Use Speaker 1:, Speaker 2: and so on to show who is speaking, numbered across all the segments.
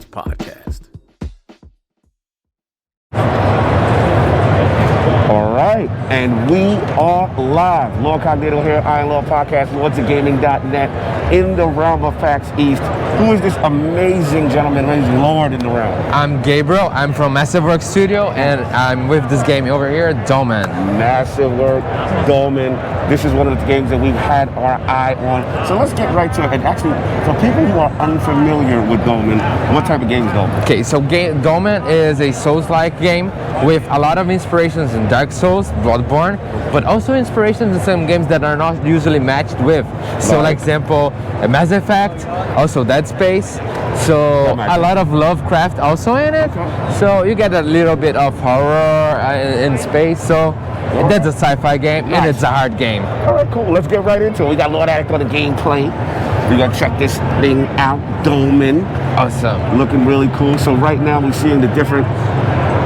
Speaker 1: Sports Podcast.
Speaker 2: All right, and we are live. Lord Cognito here, Iron Law Podcast, lordsofgaming.net, in the realm of PAX East. Who is this amazing gentleman, amazing Lord in the realm?
Speaker 3: I'm Gabriel. I'm from Massive Work Studio, and I'm with this game over here, Dolmen.
Speaker 2: Massive Work, Dolmen. This is one of the games that we've had our eye on. So let's get right to it. And actually, for people who are unfamiliar with Dolmen, what type of game is Dolmen?
Speaker 3: Okay, so Dolmen is a Souls-like game with a lot of inspirations in Dark Souls, Bloodborne, but also inspirations in some games that are not usually matched with. So, like example, Mass Effect, also Dead Space. So a lot of Lovecraft also in it. So you get a little bit of horror in space. So that's a sci-fi game, and it's a hard game.
Speaker 2: All right, cool. Let's get right into it. We got Lord Addict on the gameplay. We gotta check this thing out. Dolmen.
Speaker 3: Awesome.
Speaker 2: Looking really cool. So right now we're seeing the different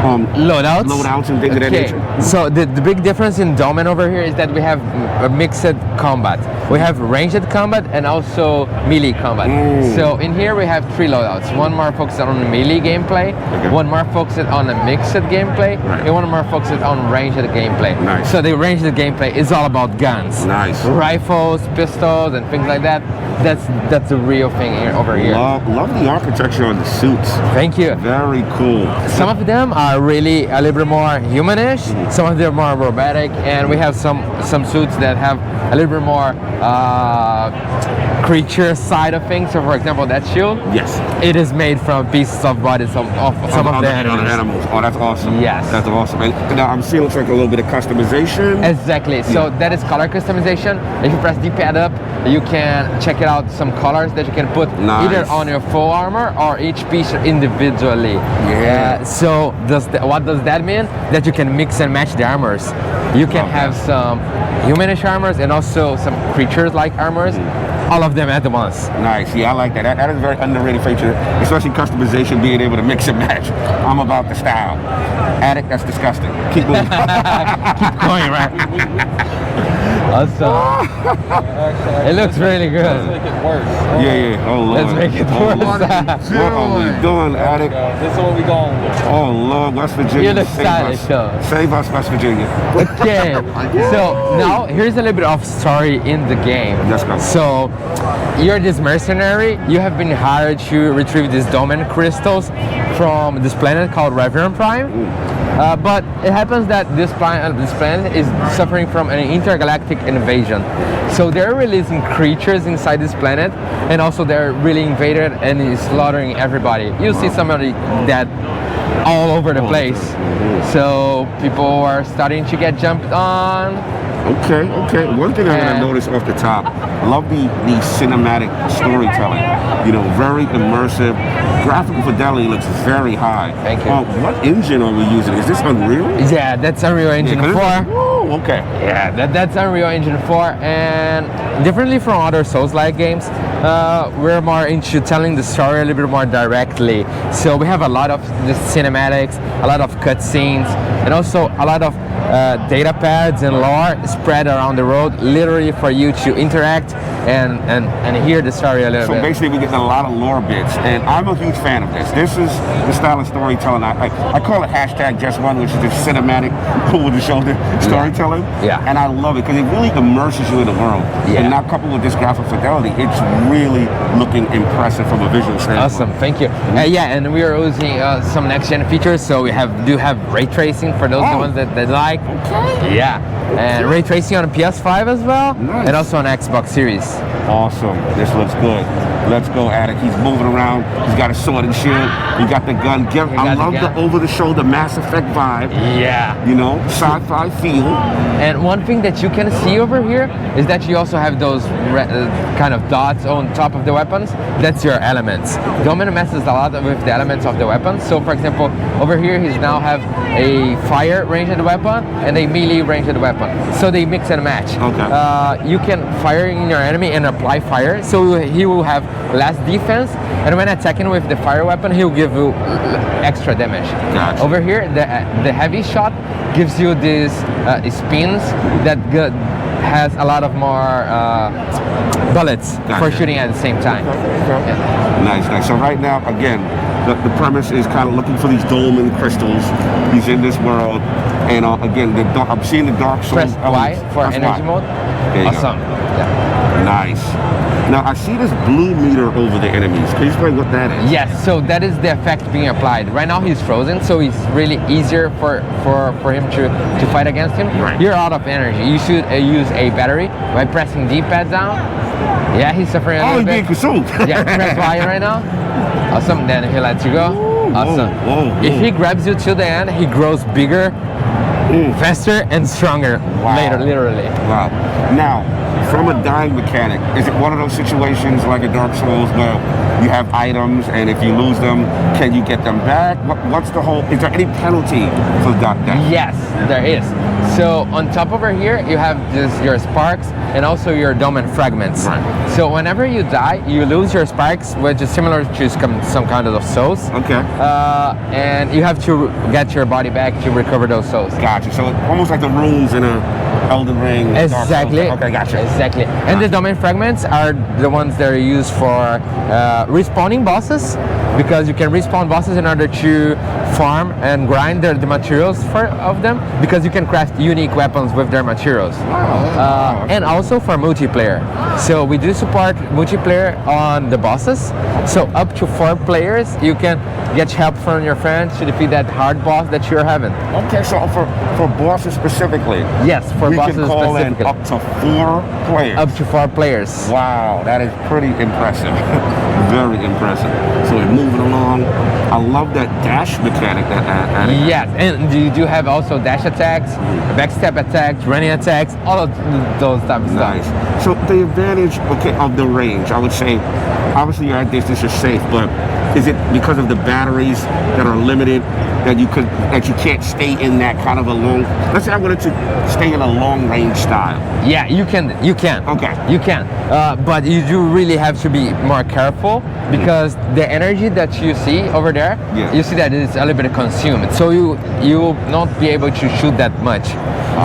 Speaker 2: loadouts and things of that nature.
Speaker 3: So the big difference in Dolmen over here is that we have a mixed combat. We have ranged combat and also melee combat. So in here we have three loadouts. One more focused on the melee gameplay, one more focused on the mixed gameplay, and one more focused on ranged gameplay.
Speaker 2: Nice.
Speaker 3: So the ranged gameplay is all about guns.
Speaker 2: Nice.
Speaker 3: Rifles, pistols, and things like that. That's the real thing here over here.
Speaker 2: Love the architecture on the suits.
Speaker 3: Thank you.
Speaker 2: Very cool.
Speaker 3: Some of them are really a little bit more humanish. Some of them are more robotic, and we have some suits that have a little bit more creature side of things. So, for example, that shield.
Speaker 2: Yes.
Speaker 3: It is made from pieces of bodies of some of the animals.
Speaker 2: Oh, that's awesome.
Speaker 3: Yes.
Speaker 2: That's awesome. And now I'm seeing looks like a little bit of customization.
Speaker 3: Exactly. So that is color customization. If you press D-pad up, you can check it out some colors that you can put either on your full armor or each piece individually.
Speaker 2: Yeah.
Speaker 3: So what does that mean? That you can mix and match the armors. You can have some humanish armors and also some creatures-like armors. All of them at once.
Speaker 2: Nice. Yeah, I like that. That is a very underrated feature, especially customization, being able to mix and match. I'm about the style. Addict, that's disgusting. Keep moving.
Speaker 3: Keep going, right? Awesome. It looks really good.
Speaker 4: Let's make it worse.
Speaker 2: Yeah. Oh, Lord.
Speaker 3: Let's make it worse.
Speaker 2: What are we doing, Addict?
Speaker 4: This is what we going with.
Speaker 2: Oh, Lord, West Virginia.
Speaker 3: You look stylish, though.
Speaker 2: Save us, West Virginia.
Speaker 3: Okay. So now here's a little bit of story in the game.
Speaker 2: Let's go.
Speaker 3: So you're this mercenary. You have been hired to retrieve these Dolmen crystals from this planet called Reverend Prime. But it happens that this planet is suffering from an intergalactic invasion. So they're releasing creatures inside this planet, and also they're really invaded and slaughtering everybody. You see somebody dead all over the place. So people are starting to get jumped on.
Speaker 2: Okay. One thing I'm gonna notice off the top, love the cinematic storytelling. You know, very immersive. Graphical fidelity looks very high.
Speaker 3: Thank you.
Speaker 2: What engine are we using? Is this Unreal?
Speaker 3: Yeah, that's Unreal Engine 4.
Speaker 2: Oh, okay.
Speaker 3: Yeah, that's Unreal Engine 4, and differently from other Souls-like games, we're more into telling the story a little bit more directly. So we have a lot of the cinematics, a lot of cutscenes, and also a lot of data pads and lore spread around the road, literally for you to interact and hear the story a little bit.
Speaker 2: So basically we're getting a lot of lore bits, and I'm a huge fan of this. This is the style of storytelling. I call it #JustOne, which is the cinematic, over-the-shoulder storytelling.
Speaker 3: Yeah.
Speaker 2: And I love it because it really immerses you in the world.
Speaker 3: Yeah.
Speaker 2: And now coupled with this graphic fidelity, it's really looking impressive from a visual standpoint.
Speaker 3: Awesome, thank you. Yeah, and we are using some next-gen features, so we do have ray tracing for those ones that like.
Speaker 2: Okay.
Speaker 3: Yeah, and ray tracing on PS5 as well,
Speaker 2: Nice.
Speaker 3: and also on Xbox Series.
Speaker 2: Awesome. This looks good. Let's go, Addict. He's moving around. He's got a sword and shield. You got the gun. I love the over-the-shoulder Mass Effect vibe.
Speaker 3: Yeah.
Speaker 2: You know, sci-fi feel.
Speaker 3: And one thing that you can see over here is that you also have those kind of dots on top of the weapons. That's your elements. Dolmen messes a lot with the elements of the weapons. So, for example, over here he's now have a fire ranged weapon and a melee ranged weapon. So they mix and match.
Speaker 2: Okay.
Speaker 3: You can fire in your enemy and apply fire. So he will have less defense, and when attacking with the fire weapon, he'll give you extra damage.
Speaker 2: Gotcha.
Speaker 3: Over here, the heavy shot gives you these spins that has a lot of more bullets for
Speaker 2: Gotcha.
Speaker 3: shooting at the same time.
Speaker 2: Okay. Nice, nice. So right now, again, the premise is kind of looking for these dolmen crystals. He's in this world, and again, I'm seeing the Dark Souls.
Speaker 3: Press Y
Speaker 2: elements.
Speaker 3: for
Speaker 2: Press
Speaker 3: energy
Speaker 2: Y.
Speaker 3: mode.
Speaker 2: There you go.
Speaker 3: Awesome. Yeah.
Speaker 2: Nice. Now I see this blue meter over the enemies. Can you explain what that is?
Speaker 3: Yes, so that is the effect being applied. Right now he's frozen, so it's really easier for him to fight against him.
Speaker 2: Right.
Speaker 3: You're out of energy. You should use a battery by pressing D-pad down. Yeah, he's suffering a
Speaker 2: Oh,
Speaker 3: little
Speaker 2: he's being
Speaker 3: bit.
Speaker 2: consumed.
Speaker 3: Yeah, press Y right now. Awesome, then he lets you go.
Speaker 2: Ooh,
Speaker 3: Awesome.
Speaker 2: whoa,
Speaker 3: If
Speaker 2: whoa.
Speaker 3: he grabs you till the end, he grows bigger, faster, and stronger
Speaker 2: Wow.
Speaker 3: later, literally.
Speaker 2: Wow. Now, from a dying mechanic, is it one of those situations like a Dark Souls where you have items and if you lose them, can you get them back? What's the whole, is there any penalty for that death?
Speaker 3: Yes, there is. So on top over here, you have your sparks and also your Dolmen fragments.
Speaker 2: Right.
Speaker 3: So whenever you die, you lose your sparks, which is similar to some kind of souls.
Speaker 2: Okay.
Speaker 3: And you have to get your body back to recover those souls.
Speaker 2: Gotcha. So it's almost like the runes in a Elden Ring. Dark Souls.
Speaker 3: Exactly.
Speaker 2: Okay, gotcha.
Speaker 3: Exactly. And the Dolmen fragments are the ones that are used for respawning bosses, because you can respawn bosses in order to farm and grind the materials of them, because you can craft unique weapons with their materials.
Speaker 2: Wow.
Speaker 3: And also for multiplayer. So we do support multiplayer on the bosses. So up to 4 players, you can get help from your friends to defeat that hard boss that you're having.
Speaker 2: Okay, so for bosses specifically,
Speaker 3: Yes, for
Speaker 2: we
Speaker 3: bosses
Speaker 2: can call in
Speaker 3: specifically.
Speaker 2: up to 4 players.
Speaker 3: Up to 4 players.
Speaker 2: Wow, that is pretty impressive. Very impressive. So we're moving along. I love that dash mechanic that added.
Speaker 3: Yes, and you do have also dash attacks, backstab attacks, running attacks, all of those type of
Speaker 2: Nice.
Speaker 3: stuff.
Speaker 2: So the advantage, of the range, I would say, obviously you're at distance, you're safe, but is it because of the batteries that are limited that you can't stay in that kind of a long? Let's say I wanted to stay in a long range style.
Speaker 3: Yeah, you can.
Speaker 2: Okay.
Speaker 3: You can. But you do really have to be more careful, because the energy that you see over there,
Speaker 2: Yeah.
Speaker 3: you see that it's a little bit consumed. So you will not be able to shoot that much.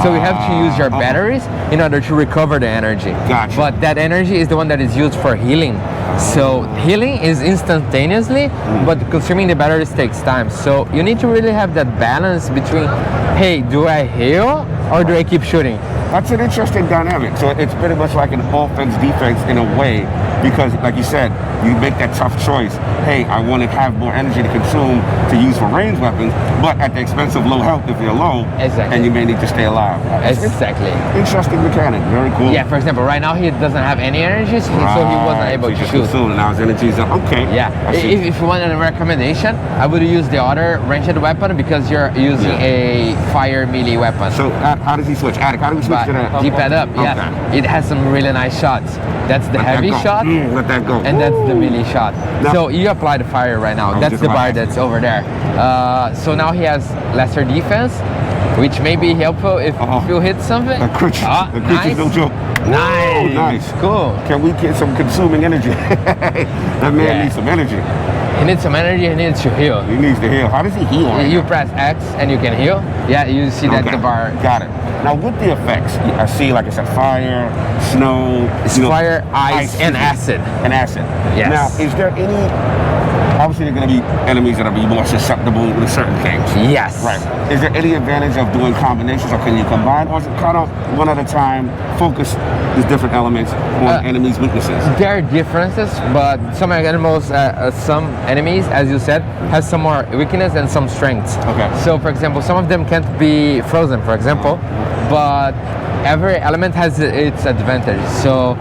Speaker 3: So you have to use your batteries in order to recover the energy.
Speaker 2: Gotcha.
Speaker 3: But that energy is the one that is used for healing. So healing is instantaneously, but consuming the batteries takes time. So you need to really have that balance between, hey, do I heal or do I keep shooting?
Speaker 2: That's an interesting dynamic. So it's pretty much like an offense defense in a way, because like you said, you make that tough choice. Hey, I want to have more energy to consume to use for ranged weapons, but at the expense of low health if you're low.
Speaker 3: Exactly.
Speaker 2: And you may need to stay alive.
Speaker 3: Exactly.
Speaker 2: Interesting mechanic. Very cool.
Speaker 3: Yeah, for example, right now he doesn't have any energy, so he wasn't able to
Speaker 2: just
Speaker 3: shoot.
Speaker 2: consumed, and now his energy is okay.
Speaker 3: Yeah,
Speaker 2: I see.
Speaker 3: if you want a recommendation, I would use the other ranged weapon, because you're using a fire melee weapon.
Speaker 2: So how does he switch? Attic, how do we switch to that?
Speaker 3: D-pad up, yes.
Speaker 2: Okay.
Speaker 3: It has some really nice shots. That's the
Speaker 2: Let that
Speaker 3: heavy
Speaker 2: go.
Speaker 3: shot,
Speaker 2: Let that go.
Speaker 3: and that's the melee shot.
Speaker 2: Now-
Speaker 3: So you apply the fire right now.
Speaker 2: was
Speaker 3: That's
Speaker 2: just
Speaker 3: the
Speaker 2: about
Speaker 3: bar
Speaker 2: to ask
Speaker 3: that's over there. So now he has lesser defense, which may be helpful if you hit something.
Speaker 2: The creature's
Speaker 3: Nice.
Speaker 2: no joke.
Speaker 3: Nice.
Speaker 2: Ooh, nice.
Speaker 3: Cool.
Speaker 2: Can we get some consuming energy? That man
Speaker 3: Yeah.
Speaker 2: needs some energy.
Speaker 3: He needs some energy, he needs to heal.
Speaker 2: He needs to heal. How does he heal? right
Speaker 3: You
Speaker 2: now?
Speaker 3: press X and you can heal. Yeah, you see that
Speaker 2: Okay.
Speaker 3: the bar.
Speaker 2: Got it. Now with the effects, I see, like I said, fire, snow,
Speaker 3: It's fire, ice, and acid.
Speaker 2: And acid.
Speaker 3: Yes.
Speaker 2: Now, is there any? Obviously, there are going to be enemies that are be more susceptible to certain things.
Speaker 3: Yes.
Speaker 2: Right. Is there any advantage of doing combinations, or can you combine, or is it kind of one at a time? Focus these different elements on enemies' weaknesses.
Speaker 3: There are differences, but some enemies, as you said, have some more weakness and some strengths.
Speaker 2: Okay.
Speaker 3: So, for example, some of them can't be frozen, for example, but every element has its advantage. So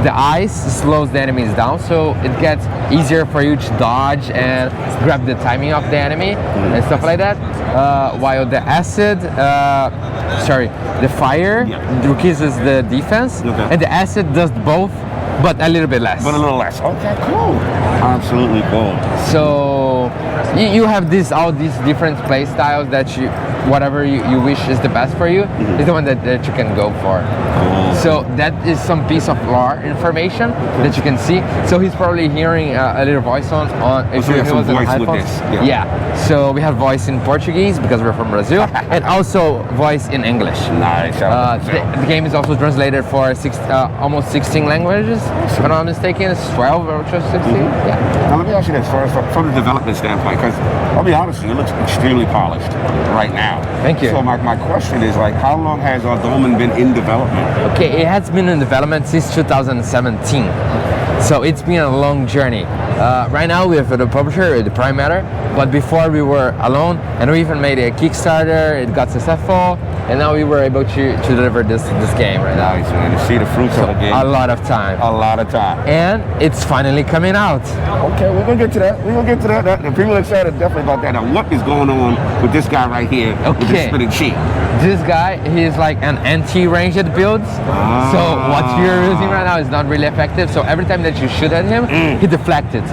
Speaker 3: the ice slows the enemies down, so it gets easier for you to dodge and grab the timing of the enemy and stuff like that. While the the fire decreases the defense, and the acid does both, but a little bit less.
Speaker 2: But a little less. Okay, cool. Absolutely cool.
Speaker 3: So you have all these different play styles that whatever you wish is the best for you is the one that you can go for. So that is some piece of lore information that you can see. So he's probably hearing a little voice on if
Speaker 2: So we have
Speaker 3: he
Speaker 2: some
Speaker 3: was in
Speaker 2: voice with
Speaker 3: iPhones.
Speaker 2: this, yeah.
Speaker 3: So we have voice in Portuguese because we're from Brazil, and also voice in English.
Speaker 2: Nice.
Speaker 3: The game is also translated for almost 16 languages. If I'm not mistaken, it's 12 or just 16. Yeah.
Speaker 2: Now let me ask you this first, from the development standpoint, because I'll be honest with you, it looks extremely polished right now.
Speaker 3: Thank you.
Speaker 2: So my question is, like, how long has Dolmen been in development?
Speaker 3: Okay, it has been in development since 2017. So it's been a long journey. Right now we have the publisher, the Prime Matter, but before we were alone, and we even made a Kickstarter. It got successful, and now we were able to deliver this game right now.
Speaker 2: Nice, man. To see the fruits of the game.
Speaker 3: A lot of time.
Speaker 2: A lot of time.
Speaker 3: And it's finally coming out.
Speaker 2: Okay, we're gonna get to that. We're gonna get to that. The people are excited definitely about that. Now, what is going on with this guy right here with the
Speaker 3: Okay.
Speaker 2: spinning cheek?
Speaker 3: This guy, he's like an anti-ranged build. So what you're using right now is not really effective. So every time that you shoot at him, he deflects it.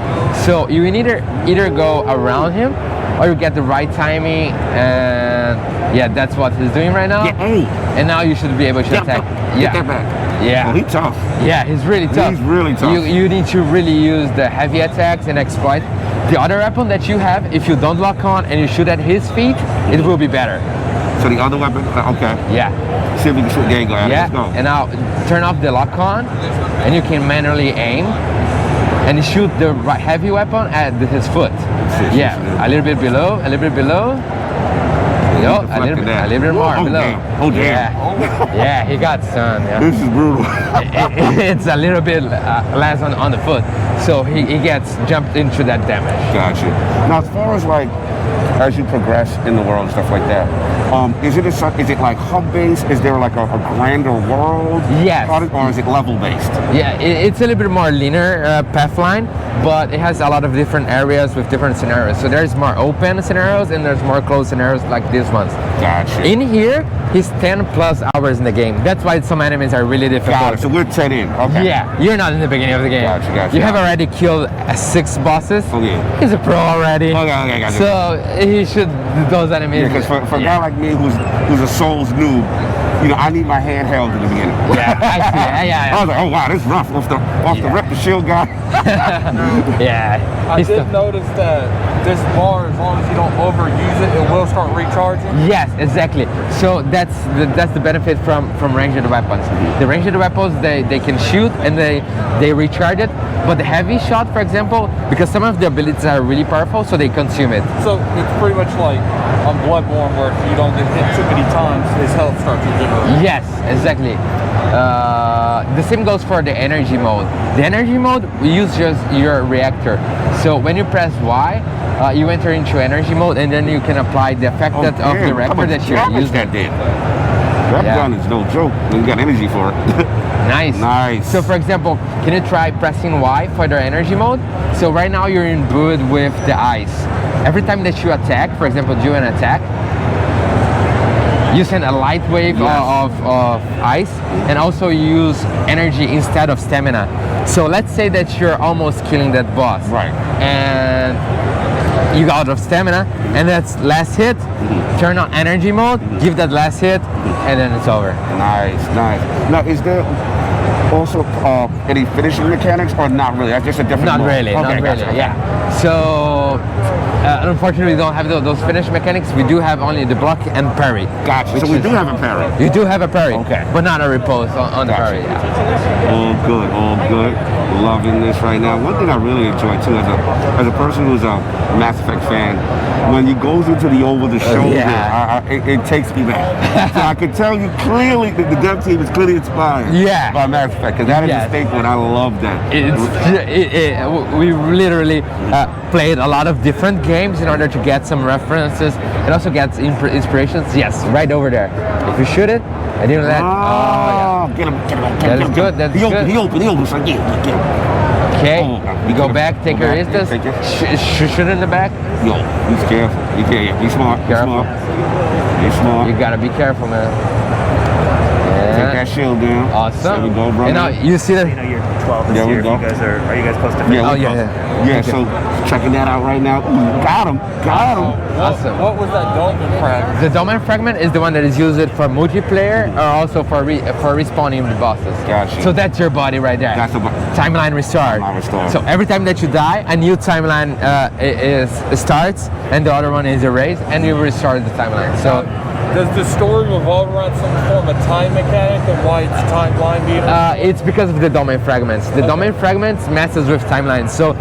Speaker 3: So you either go around him or you get the right timing, and yeah, that's what he's doing right now.
Speaker 2: Yeah, hey.
Speaker 3: And now you should be able to attack.
Speaker 2: Get that back.
Speaker 3: Yeah.
Speaker 2: Oh, he's tough.
Speaker 3: Yeah, he's really tough.
Speaker 2: He's really tough.
Speaker 3: You need to really use the heavy attacks and exploit. The other weapon that you have, if you don't lock on and you shoot at his feet, it will be better.
Speaker 2: So the other weapon, okay.
Speaker 3: Yeah.
Speaker 2: See if we can shoot. There you go.
Speaker 3: Yeah.
Speaker 2: Let's go.
Speaker 3: And now turn off the lock on, and you can manually aim and shoot the heavy weapon at his foot. Yeah. A little bit below. A little bit below. No, a little bit more below.
Speaker 2: Damn. Oh, damn.
Speaker 3: Yeah. Yeah, he got some. Yeah.
Speaker 2: This is brutal.
Speaker 3: It's a little bit less on the foot, so he gets jumped into that damage.
Speaker 2: Gotcha. Now, as far as like, as you progress in the world and stuff like that, is it like hub based? Is there like a grander world?
Speaker 3: Yes.
Speaker 2: Or is it level based?
Speaker 3: Yeah, it's a little bit more linear path line, but it has a lot of different areas with different scenarios. So there's more open scenarios and there's more closed scenarios like these ones.
Speaker 2: Gotcha.
Speaker 3: In here, he's 10 plus hours in the game. That's why some enemies are really difficult.
Speaker 2: Got it. So we're 10 in. Okay.
Speaker 3: Yeah, you're not in the beginning of the game.
Speaker 2: Gotcha.
Speaker 3: You have already killed 6 bosses.
Speaker 2: Oh, yeah.
Speaker 3: He's a pro already.
Speaker 2: Okay, gotcha.
Speaker 3: So he should those enemies.
Speaker 2: Yeah, because for a guy like me who's a Souls noob, you know, I need my hand held in the beginning.
Speaker 3: Yeah, I see. Yeah.
Speaker 2: I was like, oh wow, this is rough. Off the rip, the shield guy.
Speaker 3: Yeah.
Speaker 4: I did notice that this bar, as long as you don't overuse it, it will start recharging.
Speaker 3: Yes, exactly. So that's the benefit from ranged weapons. The ranged weapons they can shoot and they recharge it, but the heavy shot, for example, because some of the abilities are really powerful, so they consume it.
Speaker 4: So it's pretty much like on Bloodborne, where if you don't get hit too many times, his health starts to regenerate.
Speaker 3: Yes, exactly. The same goes for the energy mode. The energy mode, we use just your reactor. So when you press Y, you enter into energy mode, and then you can apply the effect of the reactor that you're using.
Speaker 2: That did. That gun is no joke. You got energy for it.
Speaker 3: Nice.
Speaker 2: Nice.
Speaker 3: So for example, can you try pressing Y for the energy mode? So right now you're imbued with the ice. Every time that you attack, for example, do an attack, you send a light wave of ice, and also use energy instead of stamina. So let's say that you're almost killing that boss.
Speaker 2: Right.
Speaker 3: And you got out of stamina, and that's last hit. Turn on energy mode, give that last hit, and then it's over.
Speaker 2: Nice. Now, is there also any finishing mechanics, or not really? That's just a different
Speaker 3: Not
Speaker 2: mode?
Speaker 3: really,
Speaker 2: Okay,
Speaker 3: not really,
Speaker 2: gotcha.
Speaker 3: yeah. So, unfortunately, we don't have those finish mechanics. We do have only the block and parry.
Speaker 2: Gotcha. So we do have a parry.
Speaker 3: You do have a parry,
Speaker 2: Okay.
Speaker 3: but not a repose on the
Speaker 2: Gotcha.
Speaker 3: parry. Yeah.
Speaker 2: All good. Loving this right now. One thing I really enjoy too, as a person who's a Mass Effect fan, when he goes into the over the shoulder, it takes me back. So I can tell you clearly that the dev team is clearly inspired by Mass Effect, because that is a staple, and I love that.
Speaker 3: We literally played a lot of different games in order to get some references and also get inspirations. Yes, right over there. If you shoot it, I didn't let.
Speaker 2: Get him.
Speaker 3: That is good. That's good.
Speaker 2: He opened. So get him.
Speaker 3: Okay,
Speaker 2: Oh,
Speaker 3: you go back, take your
Speaker 2: back,
Speaker 3: distance,
Speaker 2: take it.
Speaker 3: shoot in the back.
Speaker 2: Yo, he's careful. Be smart.
Speaker 3: Careful.
Speaker 2: Be smart.
Speaker 3: You gotta be careful, man.
Speaker 2: Take that that shield down.
Speaker 3: Awesome.
Speaker 2: There we go, bro.
Speaker 3: And now you see that.
Speaker 1: You know you're 12 this
Speaker 2: There we
Speaker 1: year.
Speaker 2: go.
Speaker 1: You guys are you guys close to 50?
Speaker 2: Yeah,
Speaker 3: Oh,
Speaker 2: we
Speaker 3: yeah,
Speaker 2: go.
Speaker 3: yeah.
Speaker 2: Yeah, so checking that out right now. Ooh, got him.
Speaker 3: Awesome.
Speaker 4: What was that Dolmen fragment?
Speaker 3: The Dolmen fragment is the one that is used for multiplayer or also for respawning the bosses.
Speaker 2: Gotcha.
Speaker 3: So that's your body right there.
Speaker 2: That's the
Speaker 3: timeline restart.
Speaker 2: Timeline restart.
Speaker 3: So every time that you die, a new timeline starts, and the other one is erased, and you restart the timeline. So
Speaker 4: Does the story revolve around some form of time mechanic and why it's timeline being?
Speaker 3: it's because of the domain fragments. The domain fragments messes with timelines. So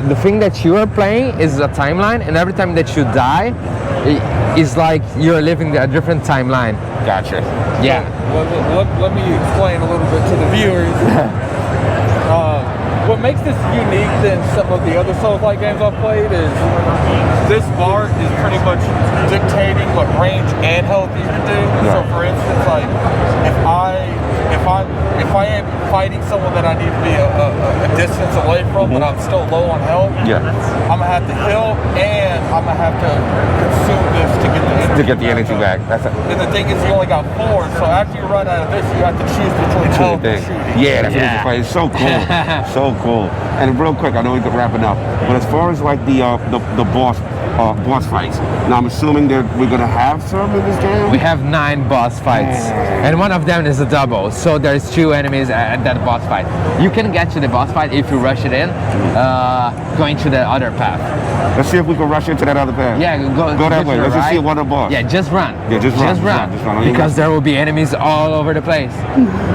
Speaker 3: the thing that you are playing is a timeline, and every time that you die, it's like you're living a different timeline.
Speaker 2: Gotcha.
Speaker 3: Yeah.
Speaker 4: Let me explain a little bit to the viewers. What makes this unique than some of the other Souls-like games I've played is this bar is pretty much dictating what range and health you can do.
Speaker 2: Yeah.
Speaker 4: So for instance, like if I am fighting someone that I need to be a distance away from, but I'm still low on health,
Speaker 2: Yeah.
Speaker 4: I'm gonna have to heal and I'm gonna have to consume this to get the energy
Speaker 2: To get the energy back. That's a
Speaker 4: And the thing is, you only got 4, so after you run out of this, you have to choose between health and
Speaker 2: thing.
Speaker 4: shooting.
Speaker 2: Yeah, that's what it's playing. It's so cool. So cool. And real quick, I know we're wrapping up, but as far as like the boss fights, now I'm assuming that we're gonna have some in this game.
Speaker 3: We have 9 boss fights, and one of them is a double. So there's 2 enemies at that boss fight. You can get to the boss fight if you rush it in, going to the other path.
Speaker 2: Let's see if we can rush into that other path.
Speaker 3: Yeah,
Speaker 2: Go that way. Let's just see one of the boss.
Speaker 3: Yeah, just run.
Speaker 2: Yeah, just run.
Speaker 3: Just run.
Speaker 2: Just run.
Speaker 3: Because there will be enemies all over the place.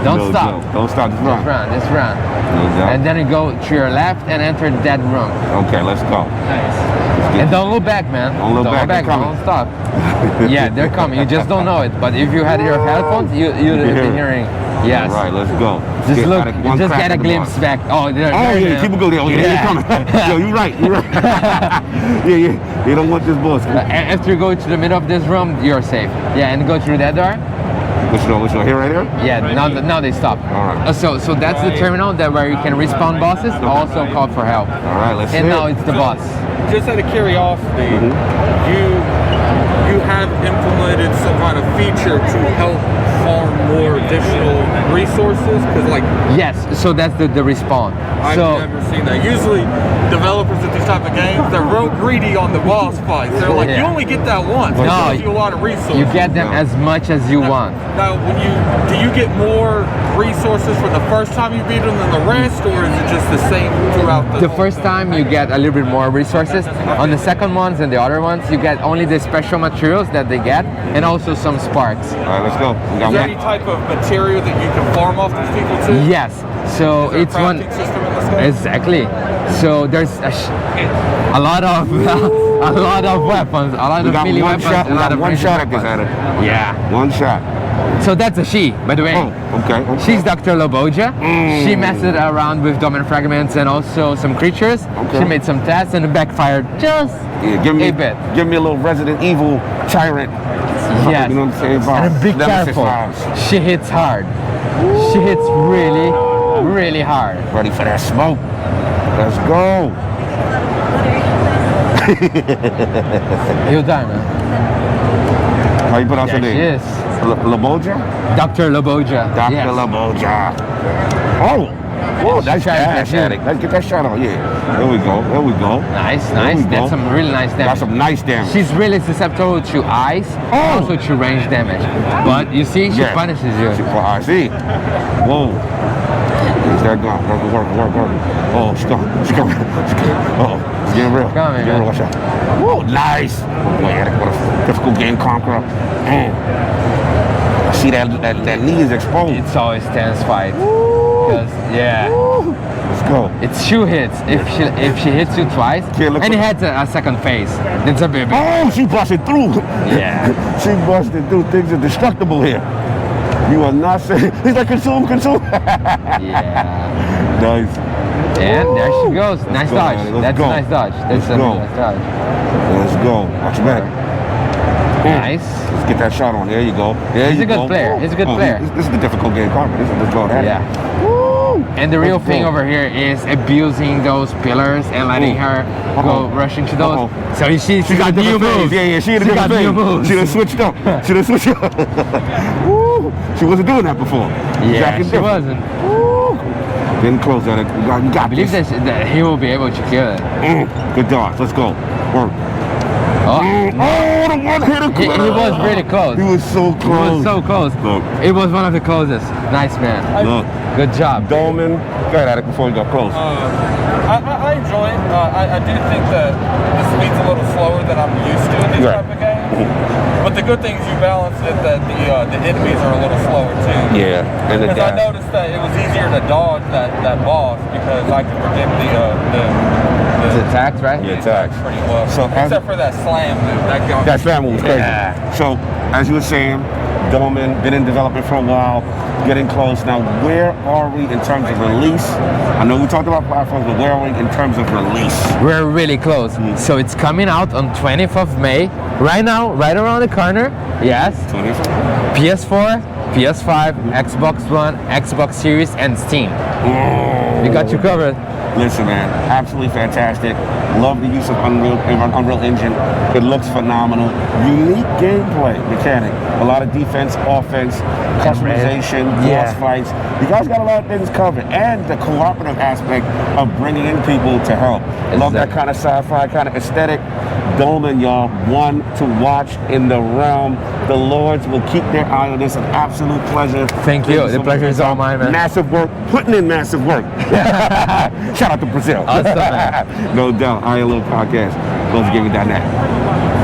Speaker 3: Don't
Speaker 2: No
Speaker 3: stop.
Speaker 2: joke. Don't stop. Just run.
Speaker 3: Just run. Just run.
Speaker 2: No doubt.
Speaker 3: And then you go to your left and enter that room.
Speaker 2: Okay, let's go.
Speaker 3: Nice. And don't look back, man.
Speaker 2: Don't look back, they're coming.
Speaker 3: Don't stop. Yeah, they're coming. You just don't know it. But if you had your headphones, you'd be hearing. Yes.
Speaker 2: All right, let's go.
Speaker 3: Just
Speaker 2: Get
Speaker 3: look.
Speaker 2: out of-
Speaker 3: You
Speaker 2: one
Speaker 3: just
Speaker 2: crack
Speaker 3: get a
Speaker 2: at the
Speaker 3: glimpse
Speaker 2: boss.
Speaker 3: back. Oh, there.
Speaker 2: Oh
Speaker 3: there,
Speaker 2: yeah,
Speaker 3: there.
Speaker 2: people go there. Oh yeah, they're coming. Yo, you're right. You're right. yeah. They don't want this boss.
Speaker 3: After you go to the middle of this room, you're safe. Yeah, and go through that door.
Speaker 2: Which one? Here, right here.
Speaker 3: Yeah, now they stop.
Speaker 2: All right.
Speaker 3: So that's the terminal that where you can respawn bosses, also call for help.
Speaker 2: All right, let's see.
Speaker 3: And now it's the boss.
Speaker 4: Just out of curiosity, you have implemented some kind of feature to help farm more additional resources? Because like
Speaker 3: Yes, so that's the respawn.
Speaker 4: I've
Speaker 3: So
Speaker 4: never seen that. Usually, developers of these type of games, they're real greedy on the boss fights. They're like,
Speaker 3: Yeah.
Speaker 4: you only get that once.
Speaker 3: No,
Speaker 4: It gives you a lot of resources.
Speaker 3: you get them as much as you want.
Speaker 4: Now, do you get more resources for the first time you beat them than the rest, or is it just the same throughout
Speaker 3: The first time you get a little bit more resources. On the second ones and the other ones, you get only the special materials that they get, and also some sparks.
Speaker 2: All right, let's go. We got
Speaker 4: Is there any
Speaker 2: one.
Speaker 4: type of material that you can farm off these people too?
Speaker 3: Yes, so
Speaker 4: Is there a
Speaker 3: it's one.
Speaker 4: crafting system in this game?
Speaker 3: Exactly. So there's a lot of a lot of weapons, a lot
Speaker 2: We
Speaker 3: of
Speaker 2: got
Speaker 3: melee
Speaker 2: one
Speaker 3: weapons,
Speaker 2: shot.
Speaker 3: a
Speaker 2: We
Speaker 3: lot
Speaker 2: got
Speaker 3: of
Speaker 2: one
Speaker 3: ranged
Speaker 2: shot at this,
Speaker 3: weapons.
Speaker 2: Adam.
Speaker 3: Yeah.
Speaker 2: One shot.
Speaker 3: So that's a she, by the way.
Speaker 2: Oh, okay.
Speaker 3: She's Dr. Loboja. She messed around with domain fragments and also some creatures.
Speaker 2: Okay.
Speaker 3: She made some tests and it backfired just
Speaker 2: Yeah, give me
Speaker 3: a bit.
Speaker 2: Give me a little Resident Evil tyrant.
Speaker 3: Yes.
Speaker 2: You know what I'm saying?
Speaker 3: And be
Speaker 2: Nemesis
Speaker 3: careful.
Speaker 2: vibes.
Speaker 3: She hits hard. She hits really, really hard.
Speaker 2: Ready for that smoke? Let's go.
Speaker 3: You done, man.
Speaker 2: How you pronounce your
Speaker 3: There she
Speaker 2: name?
Speaker 3: is.
Speaker 2: Laboja?
Speaker 3: Dr. Loboja.
Speaker 2: Dr.
Speaker 3: Yes.
Speaker 2: Laboja. Oh! Whoa, that's
Speaker 3: Try to
Speaker 2: gas
Speaker 3: get
Speaker 2: at it. Let's get that shot on. Yeah. There we go. There we go.
Speaker 3: Nice,
Speaker 2: There
Speaker 3: nice.
Speaker 2: we go.
Speaker 3: That's some really nice damage.
Speaker 2: Got some nice damage.
Speaker 3: She's really susceptible to ice,
Speaker 2: Oh.
Speaker 3: also to range damage. But you see, she
Speaker 2: Yeah.
Speaker 3: punishes you.
Speaker 2: I see. Whoa. Where's that gun? Work. Oh, she's coming. Oh, it's getting real.
Speaker 3: Coming,
Speaker 2: Getting real.
Speaker 3: man.
Speaker 2: Watch out. Whoa, nice. Boy, what a difficult game conqueror. Man. I see that knee is exposed.
Speaker 3: It's always tense fight. Because, yeah.
Speaker 2: Let's go.
Speaker 3: It's 2 hits. If she hits you twice,
Speaker 2: Yeah, look
Speaker 3: and
Speaker 2: what-
Speaker 3: it has a second phase, it's a bit.
Speaker 2: Oh, she busted through.
Speaker 3: Yeah.
Speaker 2: She busted through. Things are destructible here. You are not saying. He's like, consume.
Speaker 3: Yeah.
Speaker 2: Nice.
Speaker 3: And there she goes. Nice
Speaker 2: go,
Speaker 3: dodge.
Speaker 2: man. Let's
Speaker 3: That's
Speaker 2: go.
Speaker 3: a nice dodge. That's
Speaker 2: Let's
Speaker 3: a
Speaker 2: go.
Speaker 3: nice dodge.
Speaker 2: Let's go. Watch your back.
Speaker 3: Nice.
Speaker 2: Let's get that shot on. There you go. There
Speaker 3: He's
Speaker 2: you
Speaker 3: a good
Speaker 2: go.
Speaker 3: player. He's a good player.
Speaker 2: This is the difficult game conquer. This is the draw that.
Speaker 3: Yeah.
Speaker 2: Woo!
Speaker 3: And the real
Speaker 2: Let's
Speaker 3: thing
Speaker 2: go.
Speaker 3: over here is abusing those pillars and letting her go rush into those. So she got new
Speaker 2: different phase.
Speaker 3: moves.
Speaker 2: Yeah, she in a
Speaker 3: She got
Speaker 2: different
Speaker 3: new
Speaker 2: phase.
Speaker 3: moves.
Speaker 2: She done switched up. Woo! Woo! She wasn't doing that before.
Speaker 3: Yeah,
Speaker 2: Jacking
Speaker 3: she
Speaker 2: different.
Speaker 3: wasn't.
Speaker 2: Woo! Getting close at it. You got
Speaker 3: I believe
Speaker 2: this.
Speaker 3: that he will be able to kill it.
Speaker 2: Good dodge. Let's go. Work.
Speaker 3: Oh,
Speaker 2: Oh, the one hit
Speaker 3: he was really close.
Speaker 2: He was so
Speaker 3: He
Speaker 2: close.
Speaker 3: was so close.
Speaker 2: Look.
Speaker 3: It was one of the closest. Nice, man.
Speaker 2: Look.
Speaker 3: Good job.
Speaker 2: Dolmen. Go ahead at it before we got close.
Speaker 4: I enjoy it. I do think that the speed's a little slower than I'm used to in these
Speaker 2: Right.
Speaker 4: type of games. But the good thing is you balance it that the enemies are a little slower too.
Speaker 2: Yeah, and the
Speaker 4: Because I
Speaker 2: dash.
Speaker 4: noticed that it was easier to dodge that boss because I could predict
Speaker 3: It's
Speaker 4: the
Speaker 3: attacked, right?
Speaker 2: Yeah, attacks.
Speaker 4: pretty well.
Speaker 2: So as-
Speaker 4: Except for that slam move.
Speaker 2: That slam move was crazy.
Speaker 3: Yeah.
Speaker 2: So, as you were saying, Dolmen, been in development for a while, getting close. Now, where are we in terms of release? I know we talked about platforms, but where are we in terms of release?
Speaker 3: We're really close. So it's coming out on 20th of May. Right now, right around the corner. Yes.
Speaker 2: 20th?
Speaker 3: PS4, PS5, Xbox One, Xbox Series, and Steam. We got you covered.
Speaker 2: Listen, man, absolutely fantastic. Love the use of Unreal Engine. It looks phenomenal. Unique gameplay mechanic. A lot of defense, offense, customization,
Speaker 3: Yeah.
Speaker 2: boss fights. You guys got a lot of things covered. And the cooperative aspect of bringing in people to help. Love that kind of sci-fi, kind of aesthetic. Dolmen, y'all, one to watch in the realm. The Lords will keep their eye on this. An absolute pleasure.
Speaker 3: Thank you. The
Speaker 2: so much
Speaker 3: pleasure
Speaker 2: for
Speaker 3: is
Speaker 2: your
Speaker 3: all
Speaker 2: time.
Speaker 3: mine, man.
Speaker 2: Massive work, putting in massive work. Shout out to Brazil.
Speaker 3: Awesome, man.
Speaker 2: No doubt. I Am Little Podcast. GoToGaming.net.